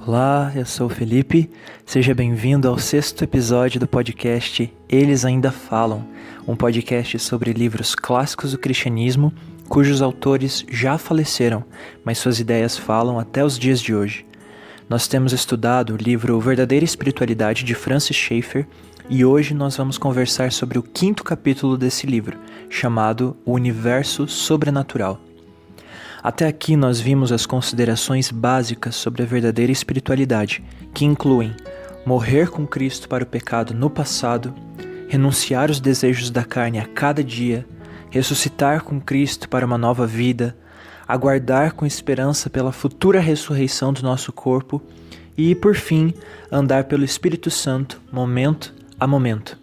Olá, eu sou o Felipe, seja bem-vindo ao 6º episódio do podcast Eles Ainda Falam, um podcast sobre livros clássicos do cristianismo, cujos autores já faleceram, mas suas ideias falam até os dias de hoje. Nós temos estudado o livro Verdadeira Espiritualidade de Francis Schaeffer e hoje nós vamos conversar sobre o 5º capítulo desse livro, chamado O Universo Sobrenatural. Até aqui nós vimos as considerações básicas sobre a verdadeira espiritualidade, que incluem morrer com Cristo para o pecado no passado, renunciar os desejos da carne a cada dia, ressuscitar com Cristo para uma nova vida, aguardar com esperança pela futura ressurreição do nosso corpo e, por fim, andar pelo Espírito Santo, momento a momento.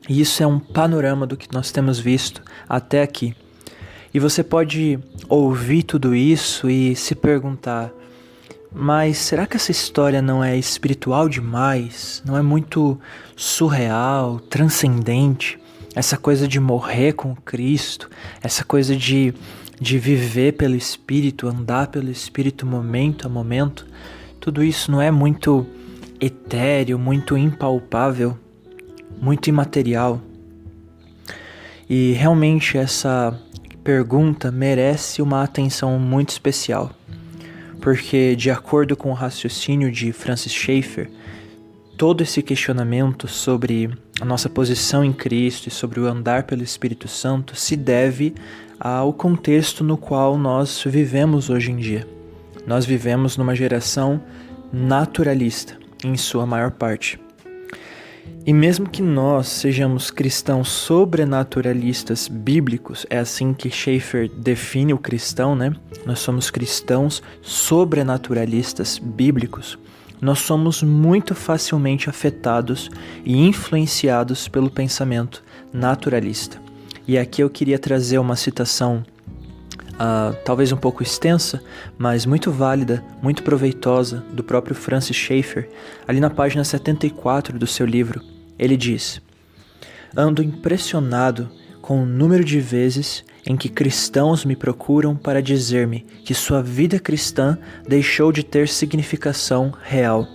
E isso é um panorama do que nós temos visto até aqui. E você pode ouvir tudo isso e se perguntar, mas será que essa história não é espiritual demais? Não é muito surreal, transcendente? Essa coisa de morrer com Cristo, essa coisa de viver pelo Espírito, andar pelo Espírito momento a momento, tudo isso não é muito etéreo, muito impalpável, muito imaterial? E realmente essa pergunta merece uma atenção muito especial, porque de acordo com o raciocínio de Francis Schaeffer, todo esse questionamento sobre a nossa posição em Cristo e sobre o andar pelo Espírito Santo se deve ao contexto no qual nós vivemos hoje em dia. Nós vivemos numa geração naturalista, em sua maior parte. E mesmo que nós sejamos cristãos sobrenaturalistas bíblicos, é assim que Schaeffer define o cristão, né? Nós somos cristãos sobrenaturalistas bíblicos. Nós somos muito facilmente afetados e influenciados pelo pensamento naturalista. E aqui eu queria trazer uma citação talvez um pouco extensa, mas muito válida, muito proveitosa, do próprio Francis Schaeffer, ali na página 74 do seu livro. Ele diz: "Ando impressionado com o número de vezes em que cristãos me procuram para dizer-me que sua vida cristã deixou de ter significação real.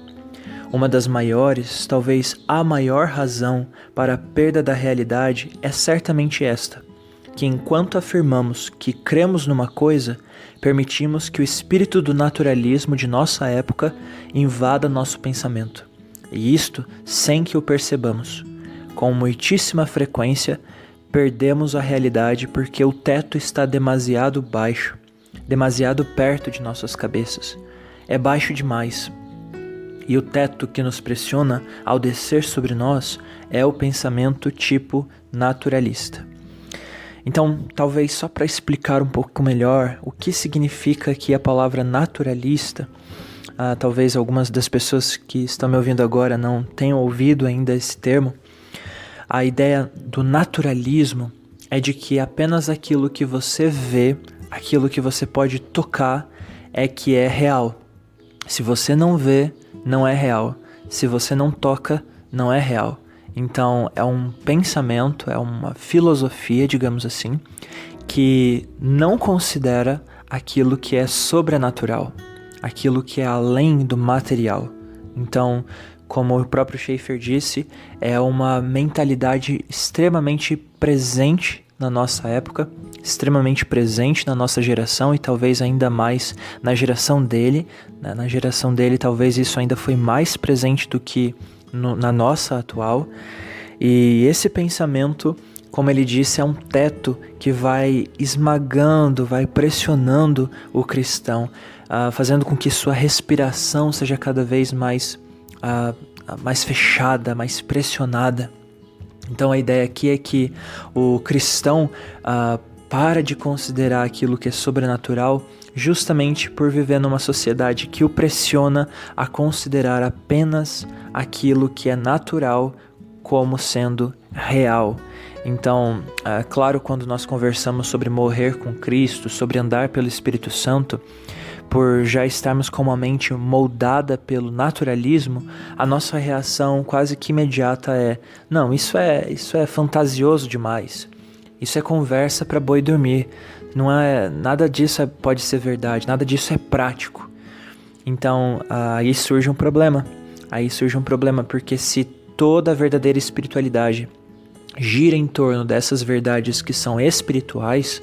Uma das maiores, talvez a maior razão para a perda da realidade é certamente esta: que enquanto afirmamos que cremos numa coisa, permitimos que o espírito do naturalismo de nossa época invada nosso pensamento. E isto sem que o percebamos. Com muitíssima frequência, perdemos a realidade porque o teto está demasiado baixo, demasiado perto de nossas cabeças. É baixo demais. E o teto que nos pressiona ao descer sobre nós é o pensamento tipo naturalista." Então, talvez só para explicar um pouco melhor o que significa aqui a palavra naturalista, talvez algumas das pessoas que estão me ouvindo agora não tenham ouvido ainda esse termo. A ideia do naturalismo é de que apenas aquilo que você vê, aquilo que você pode tocar, é que é real. Se você não vê, não é real. Se você não toca, não é real. Então, é um pensamento, é uma filosofia, digamos assim, que não considera aquilo que é sobrenatural, aquilo que é além do material. Então, como o próprio Schaeffer disse, é uma mentalidade extremamente presente na nossa época, extremamente presente na nossa geração e talvez ainda mais na geração dele. Na geração dele, talvez isso ainda foi mais presente do que na nossa atual. E esse pensamento, como ele disse, é um teto que vai esmagando, vai pressionando o cristão, fazendo com que sua respiração seja cada vez mais fechada, mais pressionada. Então a ideia aqui é que o cristão para de considerar aquilo que é sobrenatural justamente por viver numa sociedade que o pressiona a considerar apenas aquilo que é natural como sendo real. Então, claro, quando nós conversamos sobre morrer com Cristo, sobre andar pelo Espírito Santo, por já estarmos com uma mente moldada pelo naturalismo, a nossa reação quase que imediata é: não, isso é fantasioso demais. Isso é conversa para boi dormir. Não é, nada disso pode ser verdade, nada disso é prático. Então, aí surge um problema. Porque se toda a verdadeira espiritualidade gira em torno dessas verdades que são espirituais,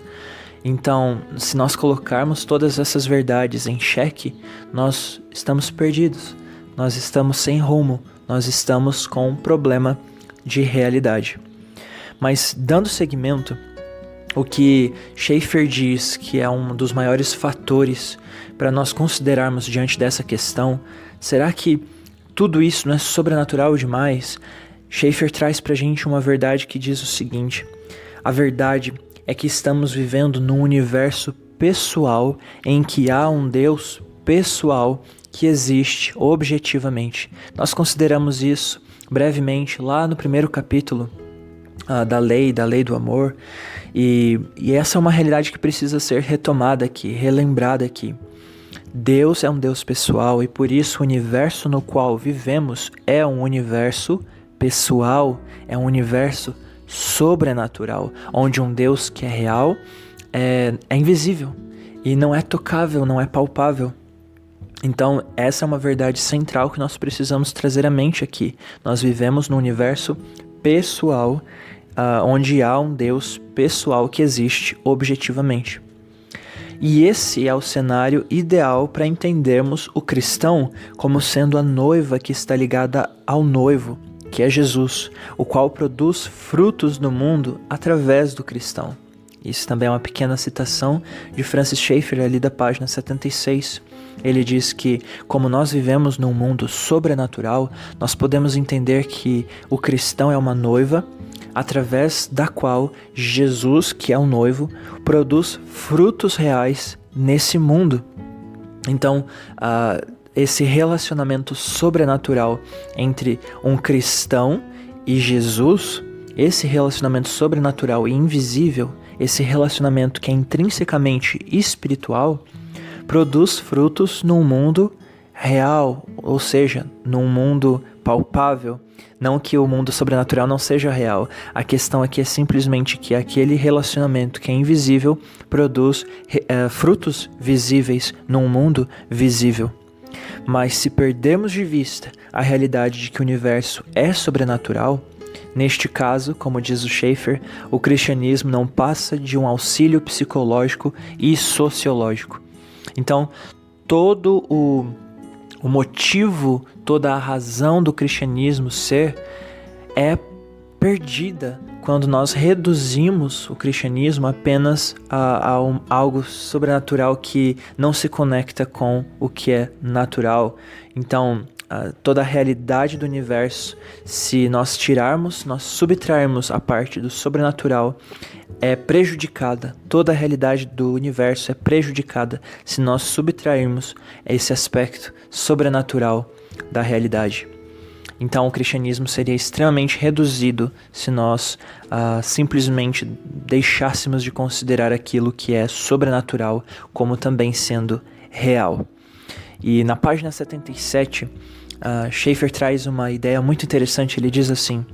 então, se nós colocarmos todas essas verdades em xeque, nós estamos perdidos, nós estamos sem rumo, nós estamos com um problema de realidade. Mas, dando seguimento, o que Schaeffer diz que é um dos maiores fatores para nós considerarmos diante dessa questão, será que tudo isso não é sobrenatural demais? Schaeffer traz para a gente uma verdade que diz o seguinte: a verdade é que estamos vivendo num universo pessoal em que há um Deus pessoal que existe objetivamente. Nós consideramos isso brevemente lá no primeiro capítulo da lei do amor, e essa é uma realidade que precisa ser retomada aqui, relembrada aqui. Deus é um Deus pessoal e por isso o universo no qual vivemos é um universo pessoal, é um universo sobrenatural, onde um Deus que é real é invisível e não é tocável, não é palpável. Então essa é uma verdade central que nós precisamos trazer à mente aqui. Nós vivemos num universo pessoal, onde há um Deus pessoal que existe objetivamente. E esse é o cenário ideal para entendermos o cristão como sendo a noiva que está ligada ao noivo, que é Jesus, o qual produz frutos no mundo através do cristão. Isso também é uma pequena citação de Francis Schaeffer, ali da página 76. Ele diz que, como nós vivemos num mundo sobrenatural, nós podemos entender que o cristão é uma noiva, através da qual Jesus, que é o noivo, produz frutos reais nesse mundo. Então, esse relacionamento sobrenatural entre um cristão e Jesus, esse relacionamento sobrenatural e invisível, esse relacionamento que é intrinsecamente espiritual, produz frutos num mundo real, ou seja, num mundo palpável. Não que o mundo sobrenatural não seja real. A questão aqui é simplesmente que aquele relacionamento que é invisível produz frutos visíveis num mundo visível. Mas se perdermos de vista a realidade de que o universo é sobrenatural, neste caso, como diz o Schaeffer, o cristianismo não passa de um auxílio psicológico e sociológico. Então, todo o motivo, toda a razão do cristianismo ser é perdida quando nós reduzimos o cristianismo apenas a algo sobrenatural que não se conecta com o que é natural. Então, toda a realidade do universo, se nós subtrairmos a parte do sobrenatural, é prejudicada. Toda a realidade do universo é prejudicada se nós subtrairmos esse aspecto sobrenatural da realidade. Então o cristianismo seria extremamente reduzido se nós simplesmente deixássemos de considerar aquilo que é sobrenatural como também sendo real. E na página 77, Schaeffer traz uma ideia muito interessante. Ele diz assim: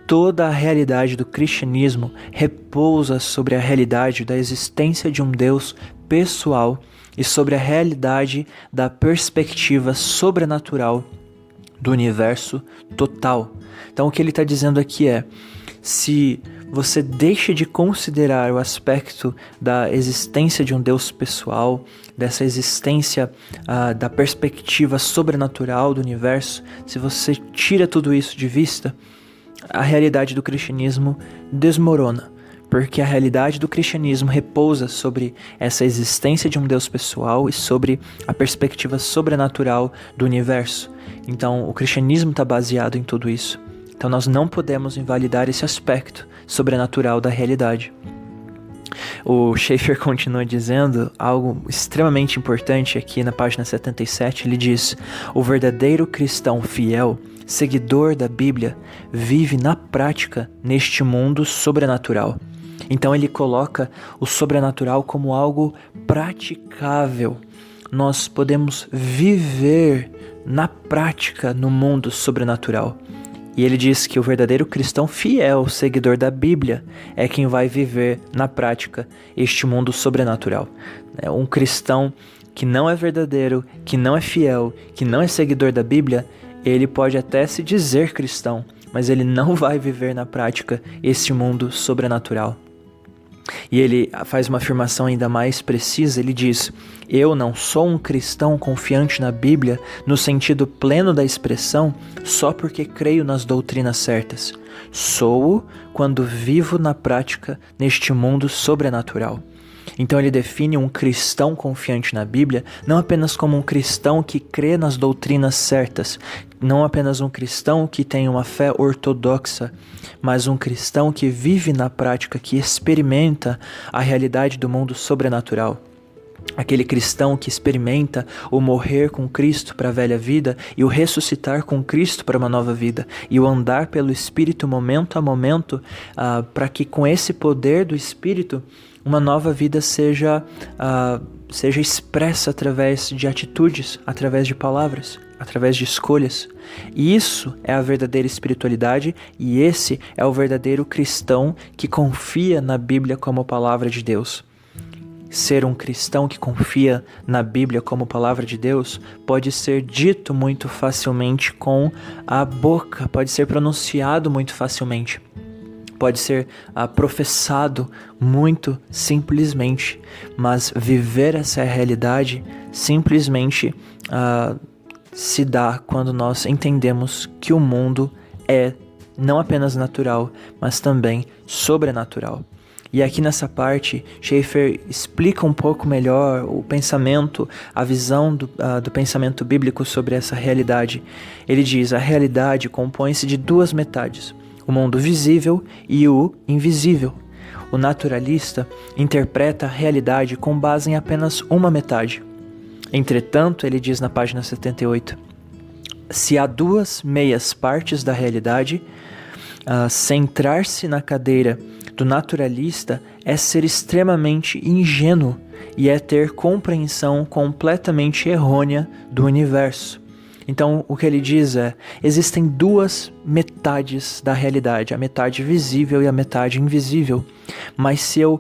toda a realidade do cristianismo repousa sobre a realidade da existência de um Deus pessoal e sobre a realidade da perspectiva sobrenatural do universo total. Então o que ele está dizendo aqui é: se você deixa de considerar o aspecto da existência de um Deus pessoal, dessa existência da perspectiva sobrenatural do universo, se você tira tudo isso de vista, a realidade do cristianismo desmorona, porque a realidade do cristianismo repousa sobre essa existência de um Deus pessoal e sobre a perspectiva sobrenatural do universo. Então, o cristianismo está baseado em tudo isso. Então, nós não podemos invalidar esse aspecto sobrenatural da realidade. O Schaeffer continua dizendo algo extremamente importante aqui na página 77. Ele diz: o verdadeiro cristão fiel, seguidor da Bíblia, vive na prática neste mundo sobrenatural. Então ele coloca o sobrenatural como algo praticável. Nós podemos viver na prática no mundo sobrenatural. E ele diz que o verdadeiro cristão fiel, seguidor da Bíblia, é quem vai viver na prática este mundo sobrenatural. Um cristão que não é verdadeiro, que não é fiel, que não é seguidor da Bíblia, ele pode até se dizer cristão, mas ele não vai viver na prática esse mundo sobrenatural. E ele faz uma afirmação ainda mais precisa, ele diz: eu não sou um cristão confiante na Bíblia no sentido pleno da expressão só porque creio nas doutrinas certas. Sou-o quando vivo na prática neste mundo sobrenatural. Então ele define um cristão confiante na Bíblia não apenas como um cristão que crê nas doutrinas certas, não apenas um cristão que tem uma fé ortodoxa, mas um cristão que vive na prática, que experimenta a realidade do mundo sobrenatural. Aquele cristão que experimenta o morrer com Cristo para a velha vida e o ressuscitar com Cristo para uma nova vida e o andar pelo Espírito momento a momento, para que com esse poder do Espírito uma nova vida seja expressa através de atitudes, através de palavras, através de escolhas. E isso é a verdadeira espiritualidade e esse é o verdadeiro cristão que confia na Bíblia como palavra de Deus. Ser um cristão que confia na Bíblia como palavra de Deus pode ser dito muito facilmente com a boca, pode ser pronunciado muito facilmente, pode ser professado muito simplesmente, mas viver essa realidade simplesmente se dá quando nós entendemos que o mundo é não apenas natural, mas também sobrenatural. E aqui nessa parte, Schaeffer explica um pouco melhor o pensamento, a visão do pensamento bíblico sobre essa realidade. Ele diz: a realidade compõe-se de duas metades, o mundo visível e o invisível. O naturalista interpreta a realidade com base em apenas uma metade. Entretanto, ele diz na página 78, se há duas meias partes da realidade, centrar-se na cadeira do naturalista é ser extremamente ingênuo e é ter compreensão completamente errônea do universo. Então, o que ele diz é, existem duas metades da realidade, a metade visível e a metade invisível. Mas se eu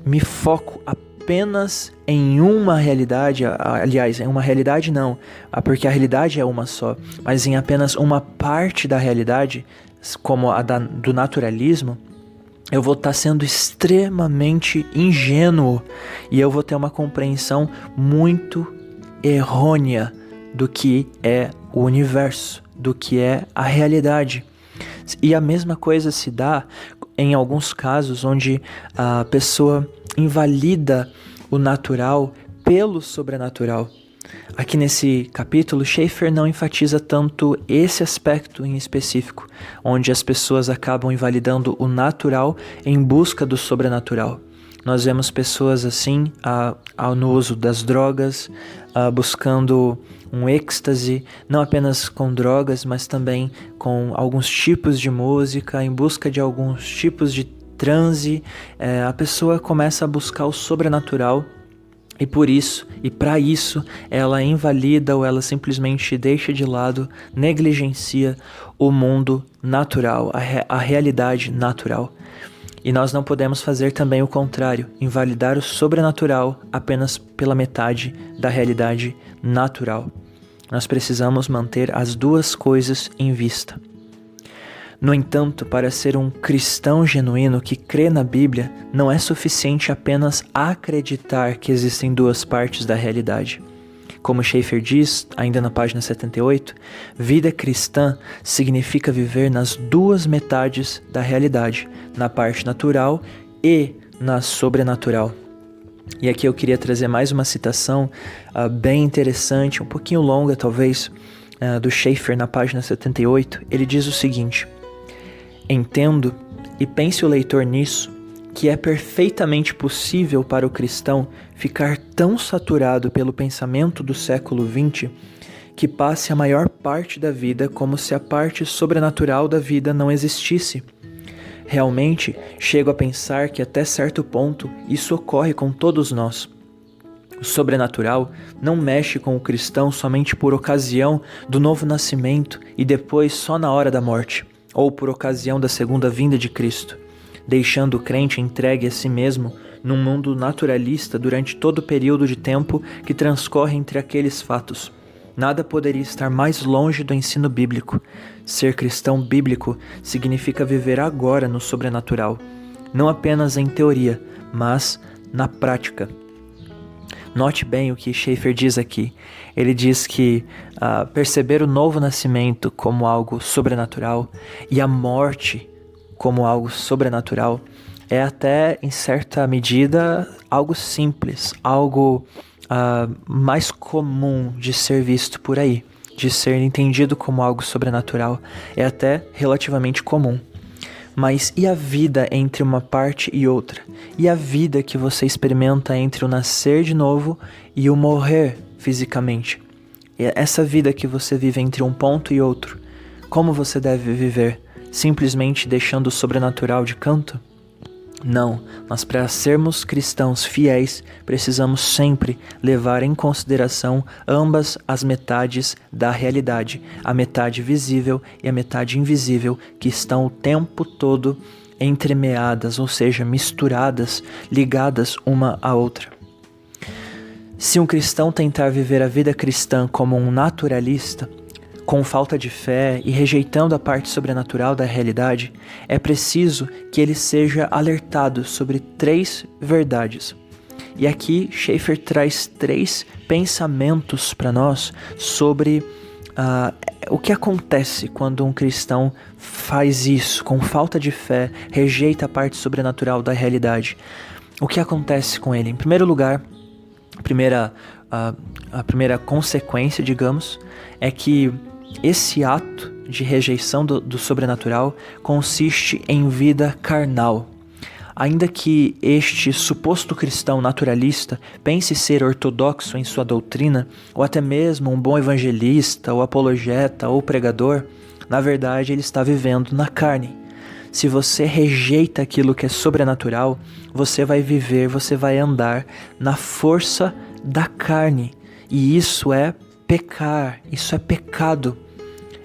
me foco apenas em uma realidade, aliás, em uma realidade não, porque a realidade é uma só, mas em apenas uma parte da realidade, como a do naturalismo, eu vou estar sendo extremamente ingênuo e eu vou ter uma compreensão muito errônea do que é o universo, do que é a realidade. E a mesma coisa se dá em alguns casos onde a pessoa invalida o natural pelo sobrenatural. Aqui nesse capítulo, Schaeffer não enfatiza tanto esse aspecto em específico, onde as pessoas acabam invalidando o natural em busca do sobrenatural. Nós vemos pessoas assim no uso das drogas, buscando um êxtase, não apenas com drogas, mas também com alguns tipos de música, em busca de alguns tipos de transe. A pessoa começa a buscar o sobrenatural e por isso, e para isso, ela invalida ou ela simplesmente deixa de lado, negligencia o mundo natural, a realidade natural. E nós não podemos fazer também o contrário, invalidar o sobrenatural apenas pela metade da realidade natural. Nós precisamos manter as duas coisas em vista. No entanto, para ser um cristão genuíno que crê na Bíblia, não é suficiente apenas acreditar que existem duas partes da realidade. Como Schaeffer diz, ainda na página 78, vida cristã significa viver nas duas metades da realidade, na parte natural e na sobrenatural. E aqui eu queria trazer mais uma citação bem interessante, um pouquinho longa talvez, do Schaeffer na página 78. Ele diz o seguinte: entendo, e pense o leitor nisso, que é perfeitamente possível para o cristão ficar tão saturado pelo pensamento do século XX que passe a maior parte da vida como se a parte sobrenatural da vida não existisse. Realmente, chego a pensar que até certo ponto isso ocorre com todos nós. O sobrenatural não mexe com o cristão somente por ocasião do novo nascimento e depois só na hora da morte, ou por ocasião da segunda vinda de Cristo, deixando o crente entregue a si mesmo num mundo naturalista durante todo o período de tempo que transcorre entre aqueles fatos. Nada poderia estar mais longe do ensino bíblico. Ser cristão bíblico significa viver agora no sobrenatural, não apenas em teoria, mas na prática. Note bem o que Schaeffer diz aqui. Ele diz que perceber o novo nascimento como algo sobrenatural e a morte como algo sobrenatural é até, em certa medida, algo simples, algo mais comum de ser visto por aí, de ser entendido como algo sobrenatural. É até relativamente comum. Mas e a vida entre uma parte e outra? E a vida que você experimenta entre o nascer de novo e o morrer fisicamente? E essa vida que você vive entre um ponto e outro, como você deve viver? Simplesmente deixando o sobrenatural de canto? Não, nós para sermos cristãos fiéis, precisamos sempre levar em consideração ambas as metades da realidade, a metade visível e a metade invisível, que estão o tempo todo entremeadas, ou seja, misturadas, ligadas uma à outra. Se um cristão tentar viver a vida cristã como um naturalista, com falta de fé e rejeitando a parte sobrenatural da realidade, é preciso que ele seja alertado sobre 3 verdades. E aqui Schaeffer traz 3 pensamentos para nós sobre o que acontece quando um cristão faz isso, com falta de fé, rejeita a parte sobrenatural da realidade. O que acontece com ele? Em primeiro lugar, a primeira consequência, digamos, é que esse ato de rejeição do sobrenatural consiste em vida carnal. Ainda que este suposto cristão naturalista pense ser ortodoxo em sua doutrina, ou até mesmo um bom evangelista, ou apologeta, ou pregador, na verdade ele está vivendo na carne. Se você rejeita aquilo que é sobrenatural, você vai viver, você vai andar na força da carne. E isso é pecar, isso é pecado.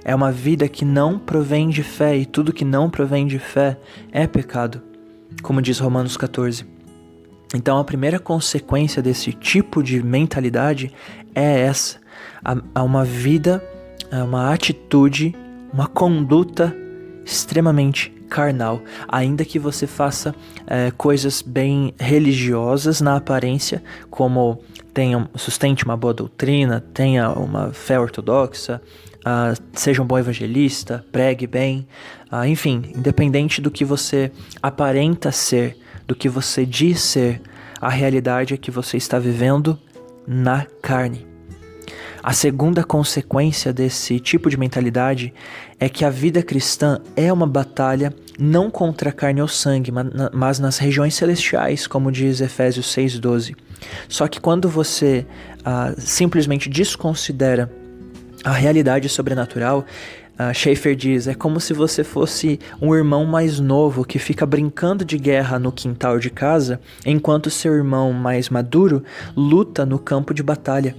É uma vida que não provém de fé, e tudo que não provém de fé é pecado, como diz Romanos 14. Então a primeira consequência desse tipo de mentalidade é essa: uma vida, uma atitude, uma conduta extremamente carnal. Ainda que você faça coisas bem religiosas na aparência, como sustente uma boa doutrina, tenha uma fé ortodoxa, seja um bom evangelista, pregue bem, enfim, independente do que você aparenta ser, do que você diz ser, a realidade é que você está vivendo na carne. A segunda consequência desse tipo de mentalidade é que a vida cristã é uma batalha não contra a carne ou sangue, mas nas regiões celestiais, como diz Efésios 6,12. Só que quando você simplesmente desconsidera a realidade sobrenatural, Schaeffer diz, é como se você fosse um irmão mais novo que fica brincando de guerra no quintal de casa, enquanto seu irmão mais maduro luta no campo de batalha.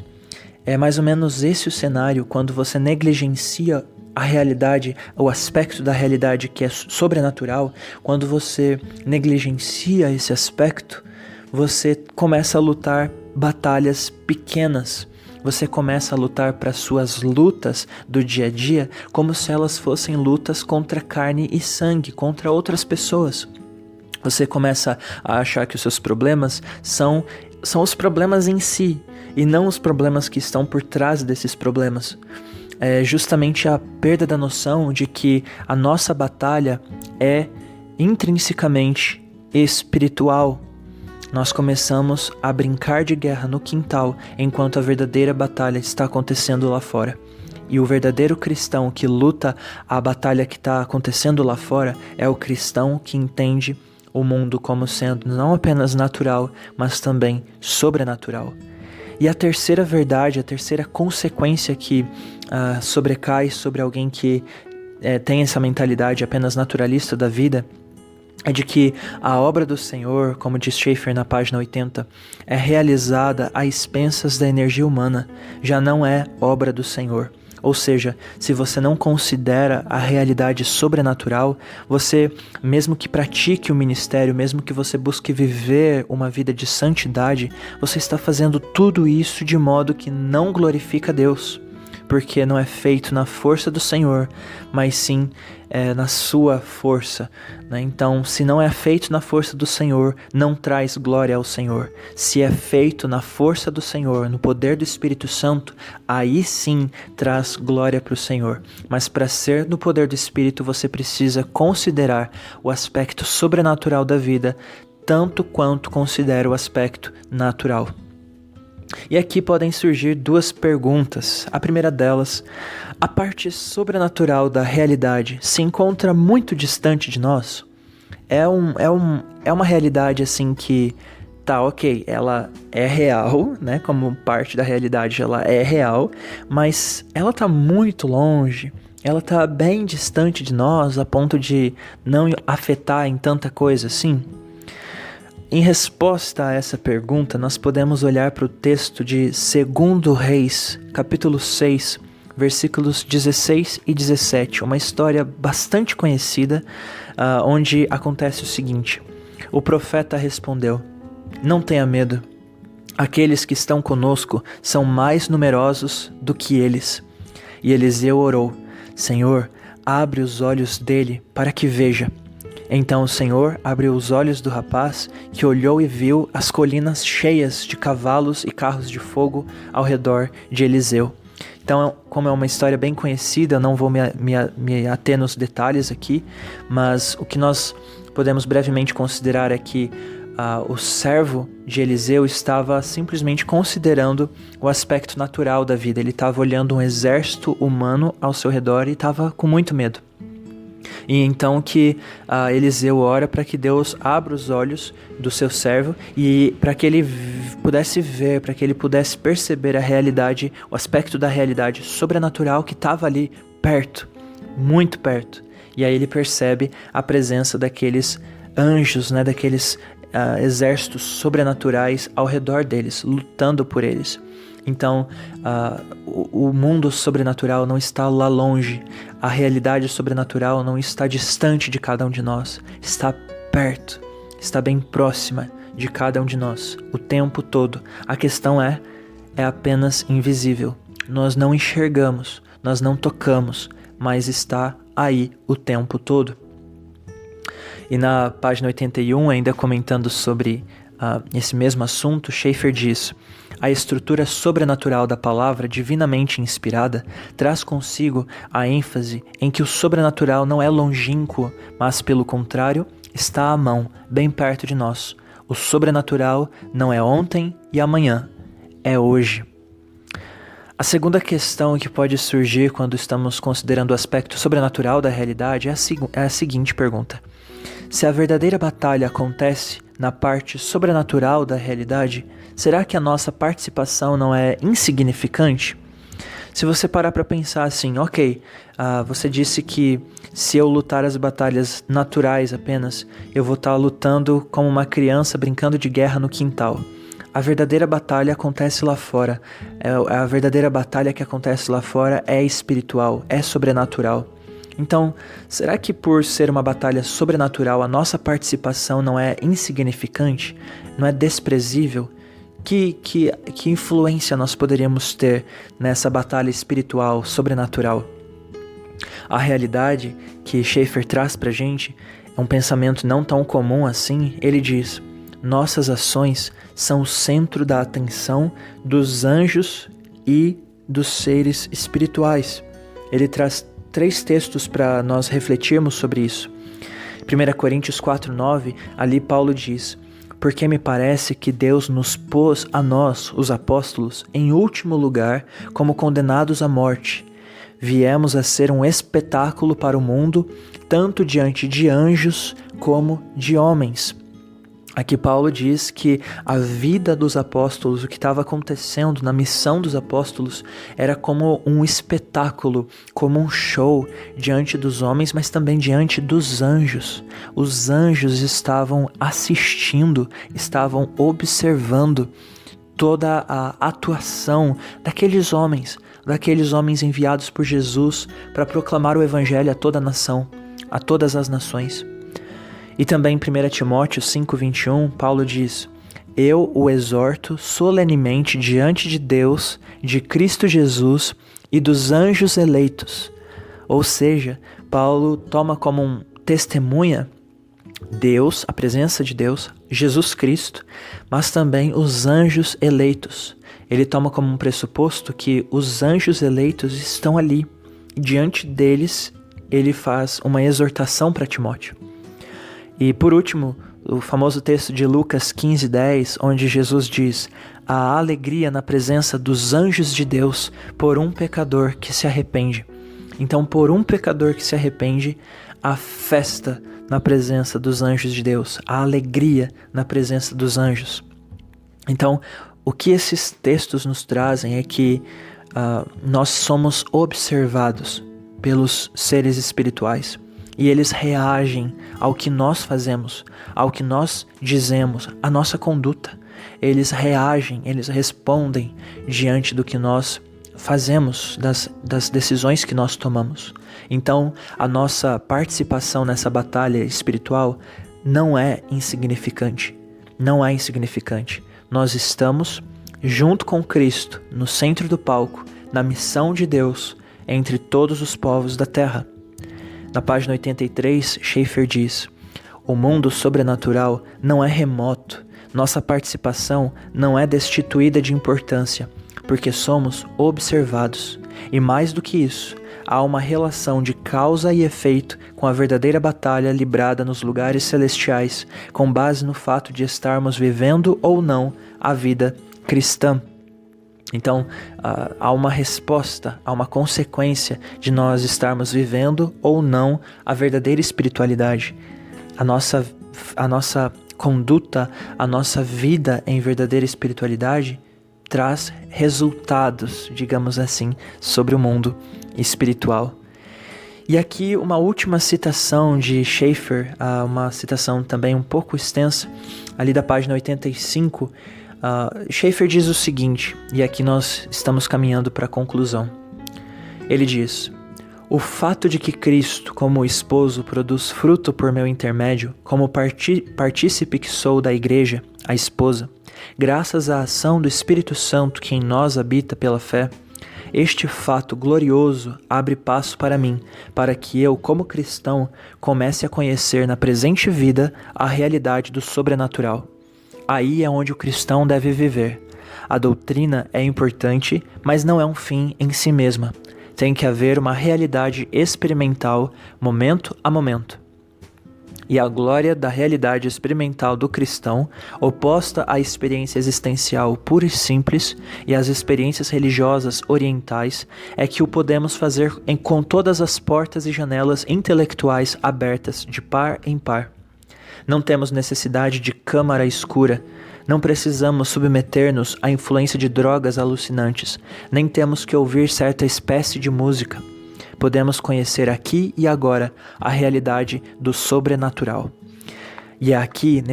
É mais ou menos esse o cenário quando você negligencia a realidade, o aspecto da realidade que é sobrenatural. Quando você negligencia esse aspecto, você começa a lutar batalhas pequenas. Você começa a lutar para suas lutas do dia a dia como se elas fossem lutas contra carne e sangue, contra outras pessoas. Você começa a achar que os seus problemas são os problemas em si, e não os problemas que estão por trás desses problemas. É justamente a perda da noção de que a nossa batalha é intrinsecamente espiritual. Nós começamos a brincar de guerra no quintal, enquanto a verdadeira batalha está acontecendo lá fora. E o verdadeiro cristão que luta a batalha que está acontecendo lá fora é o cristão que entende o mundo como sendo não apenas natural, mas também sobrenatural. E a terceira verdade, a terceira consequência que sobrecai sobre alguém que tem essa mentalidade apenas naturalista da vida, é de que a obra do Senhor, como diz Schaeffer na página 80, é realizada a expensas da energia humana, já não é obra do Senhor. Ou seja, se você não considera a realidade sobrenatural, você, mesmo que pratique o ministério, mesmo que você busque viver uma vida de santidade, você está fazendo tudo isso de modo que não glorifica a Deus, porque não é feito na força do Senhor, mas sim na sua força, né? Então, se não é feito na força do Senhor, não traz glória ao Senhor. Se é feito na força do Senhor, no poder do Espírito Santo, aí sim traz glória para o Senhor. Mas para ser no poder do Espírito, você precisa considerar o aspecto sobrenatural da vida, tanto quanto considera o aspecto natural. E aqui podem surgir duas perguntas. A primeira delas: a parte sobrenatural da realidade se encontra muito distante de nós? É uma realidade assim que, tá, ok, ela é real, né? Como parte da realidade ela é real, mas ela tá muito longe, ela tá bem distante de nós a ponto de não afetar em tanta coisa assim? Em resposta a essa pergunta, nós podemos olhar para o texto de 2 Reis, capítulo 6, versículos 16 e 17, uma história bastante conhecida, onde acontece o seguinte: o profeta respondeu: "Não tenha medo, aqueles que estão conosco são mais numerosos do que eles." E Eliseu orou: "Senhor, abre os olhos dele para que veja." Então o Senhor abriu os olhos do rapaz, que olhou e viu as colinas cheias de cavalos e carros de fogo ao redor de Eliseu. Então, como é uma história bem conhecida, eu não vou me ater nos detalhes aqui, mas o que nós podemos brevemente considerar é que o servo de Eliseu estava simplesmente considerando o aspecto natural da vida. Ele estava olhando um exército humano ao seu redor e estava com muito medo. E então que Eliseu ora para que Deus abra os olhos do seu servo e para que ele pudesse ver, para que ele pudesse perceber a realidade, o aspecto da realidade sobrenatural que estava ali perto, muito perto. E aí ele percebe a presença daqueles anjos, né, daqueles exércitos sobrenaturais ao redor deles, lutando por eles. Então, o mundo sobrenatural não está lá longe, a realidade sobrenatural não está distante de cada um de nós, está perto, está bem próxima de cada um de nós, o tempo todo. A questão é apenas invisível, nós não enxergamos, nós não tocamos, mas está aí o tempo todo. E na página 81, ainda comentando sobre esse mesmo assunto, Schaeffer diz: a estrutura sobrenatural da palavra divinamente inspirada traz consigo a ênfase em que o sobrenatural não é longínquo, mas, pelo contrário, está à mão, bem perto de nós. O sobrenatural não é ontem e amanhã, é hoje. A segunda questão que pode surgir quando estamos considerando o aspecto sobrenatural da realidade é a seguinte pergunta: se a verdadeira batalha acontece na parte sobrenatural da realidade, será que a nossa participação não é insignificante? Se você parar para pensar assim, ok, você disse que se eu lutar as batalhas naturais apenas, eu vou estar lutando como uma criança brincando de guerra no quintal. A verdadeira batalha acontece lá fora. A verdadeira batalha que acontece lá fora é espiritual, é sobrenatural. Então, será que por ser uma batalha sobrenatural, a nossa participação não é insignificante? Não é desprezível? Que influência nós poderíamos ter nessa batalha espiritual, sobrenatural? A realidade que Schaeffer traz pra gente é um pensamento não tão comum assim. Ele diz: nossas ações são o centro da atenção dos anjos e dos seres espirituais. Ele traz 3 textos para nós refletirmos sobre isso. 1 Coríntios 4:9, ali Paulo diz: porque me parece que Deus nos pôs a nós, os apóstolos, em último lugar, como condenados à morte. Viemos a ser um espetáculo para o mundo, tanto diante de anjos como de homens. Aqui Paulo diz que a vida dos apóstolos, o que estava acontecendo na missão dos apóstolos, era como um espetáculo, como um show diante dos homens, mas também diante dos anjos. Os anjos estavam assistindo, estavam observando toda a atuação daqueles homens enviados por Jesus para proclamar o evangelho a toda a nação, a todas as nações. E também em 1 Timóteo 5:21, Paulo diz: eu o exorto solenemente diante de Deus, de Cristo Jesus e dos anjos eleitos. Ou seja, Paulo toma como um testemunha Deus, a presença de Deus, Jesus Cristo, mas também os anjos eleitos. Ele toma como um pressuposto que os anjos eleitos estão ali. Diante deles, ele faz uma exortação para Timóteo. E por último, o famoso texto de Lucas 15:10, onde Jesus diz: a alegria na presença dos anjos de Deus por um pecador que se arrepende. Então, por um pecador que se arrepende, a festa na presença dos anjos de Deus, a alegria na presença dos anjos. Então, o que esses textos nos trazem é que nós somos observados pelos seres espirituais e eles reagem ao que nós fazemos, ao que nós dizemos, à nossa conduta. Eles reagem, eles respondem diante do que nós fazemos, das decisões que nós tomamos. Então, a nossa participação nessa batalha espiritual não é insignificante. Não é insignificante. Nós estamos junto com Cristo, no centro do palco, na missão de Deus, entre todos os povos da terra. Na página 83, Schaeffer diz: o mundo sobrenatural não é remoto. Nossa participação não é destituída de importância, porque somos observados. E mais do que isso, há uma relação de causa e efeito com a verdadeira batalha librada nos lugares celestiais, com base no fato de estarmos vivendo ou não a vida cristã. Então, há uma resposta, há uma consequência de nós estarmos vivendo ou não a verdadeira espiritualidade. A nossa conduta, a nossa vida em verdadeira espiritualidade traz resultados, digamos assim, sobre o mundo espiritual. E aqui uma última citação de Schaeffer, uma citação também um pouco extensa, ali da página 85. Schaeffer diz o seguinte, e aqui nós estamos caminhando para a conclusão. Ele diz: o fato de que Cristo, como esposo, produz fruto por meu intermédio, como partícipe que sou da igreja, a esposa, graças à ação do Espírito Santo que em nós habita pela fé, este fato glorioso abre passo para mim, para que eu, como cristão, comece a conhecer na presente vida a realidade do sobrenatural. Aí é onde o cristão deve viver. A doutrina é importante, mas não é um fim em si mesma. Tem que haver uma realidade experimental, momento a momento. E a glória da realidade experimental do cristão, oposta à experiência existencial pura e simples e às experiências religiosas orientais, é que o podemos fazer com todas as portas e janelas intelectuais abertas de par em par. Não temos necessidade de câmara escura, não precisamos submeter-nos à influência de drogas alucinantes, nem temos que ouvir certa espécie de música. Podemos conhecer aqui e agora a realidade do sobrenatural. E é aqui,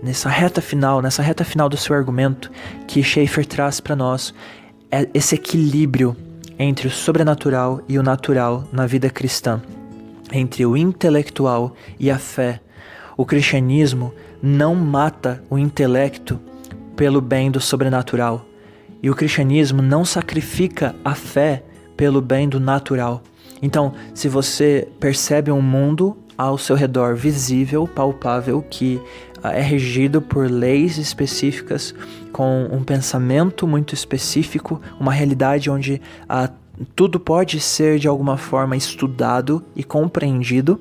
nessa reta final do seu argumento, que Schaeffer traz para nós esse equilíbrio entre o sobrenatural e o natural na vida cristã, entre o intelectual e a fé. O cristianismo não mata o intelecto pelo bem do sobrenatural, e o cristianismo não sacrifica a fé pelo bem do natural. Então, se você percebe um mundo ao seu redor visível, palpável, que é regido por leis específicas, com um pensamento muito específico, uma realidade onde tudo pode ser de alguma forma estudado e compreendido,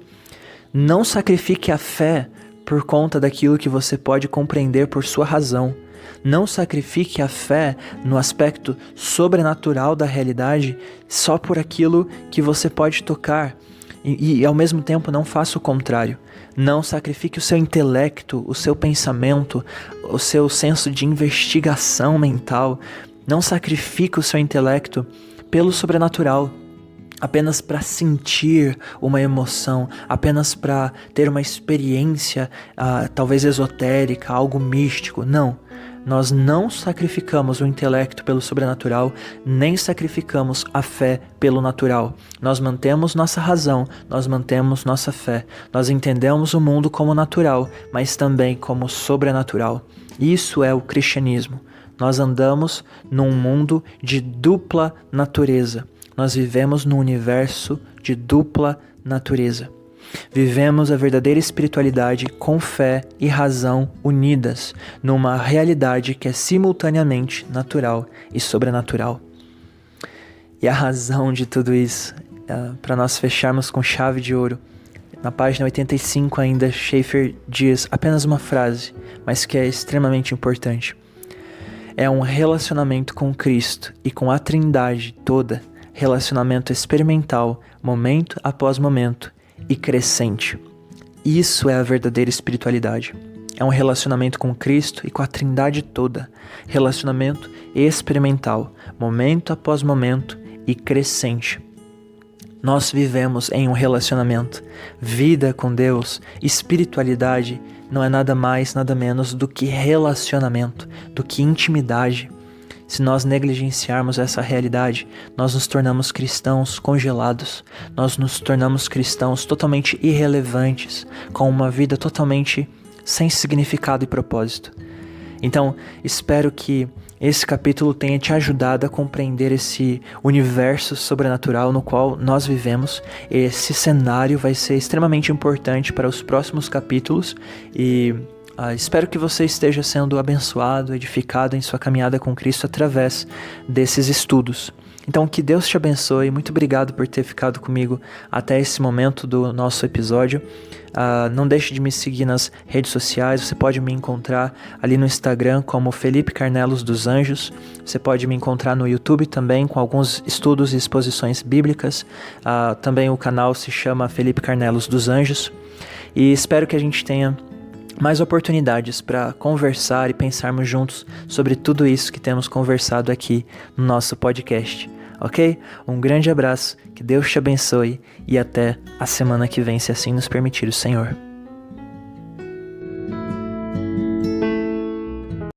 não sacrifique a fé por conta daquilo que você pode compreender por sua razão. Não sacrifique a fé no aspecto sobrenatural da realidade só por aquilo que você pode tocar. E ao mesmo tempo não faça o contrário. Não sacrifique o seu intelecto, o seu pensamento, o seu senso de investigação mental. Não sacrifique o seu intelecto pelo sobrenatural, apenas para sentir uma emoção, apenas para ter uma experiência talvez esotérica, algo místico. Não nós não sacrificamos o intelecto pelo sobrenatural, nem sacrificamos a fé pelo natural. Nós mantemos nossa razão, nós mantemos nossa fé. Nós entendemos o mundo como natural, mas também como sobrenatural. Isso é o cristianismo. Nós andamos num mundo de dupla natureza. Nós vivemos num universo de dupla natureza. Vivemos a verdadeira espiritualidade com fé e razão unidas, numa realidade que é simultaneamente natural e sobrenatural. E a razão de tudo isso, para nós fecharmos com chave de ouro, na página 85 ainda, Schaeffer diz apenas uma frase, mas que é extremamente importante. É um relacionamento com Cristo e com a Trindade toda, relacionamento experimental, momento após momento, e crescente. Isso é a verdadeira espiritualidade. É um relacionamento com Cristo e com a Trindade toda. Relacionamento experimental, momento após momento e crescente. Nós vivemos em um relacionamento. Vida com Deus, espiritualidade, não é nada mais, nada menos do que relacionamento, do que intimidade. Se nós negligenciarmos essa realidade, nós nos tornamos cristãos congelados, nós nos tornamos cristãos totalmente irrelevantes, com uma vida totalmente sem significado e propósito. Então, espero que esse capítulo tenha te ajudado a compreender esse universo sobrenatural no qual nós vivemos. Esse cenário vai ser extremamente importante para os próximos capítulos e espero que você esteja sendo abençoado, edificado em sua caminhada com Cristo através desses estudos. Então, que Deus te abençoe. Muito obrigado por ter ficado comigo até esse momento do nosso episódio. Não deixe de me seguir nas redes sociais. Você pode me encontrar ali no Instagram como Felipe Carnelos dos Anjos. Você pode me encontrar no YouTube também com alguns estudos e exposições bíblicas. Também o canal se chama Felipe Carnelos dos Anjos. E espero que a gente tenha mais oportunidades para conversar e pensarmos juntos sobre tudo isso que temos conversado aqui no nosso podcast, ok? Um grande abraço, que Deus te abençoe e até a semana que vem, se assim nos permitir o Senhor.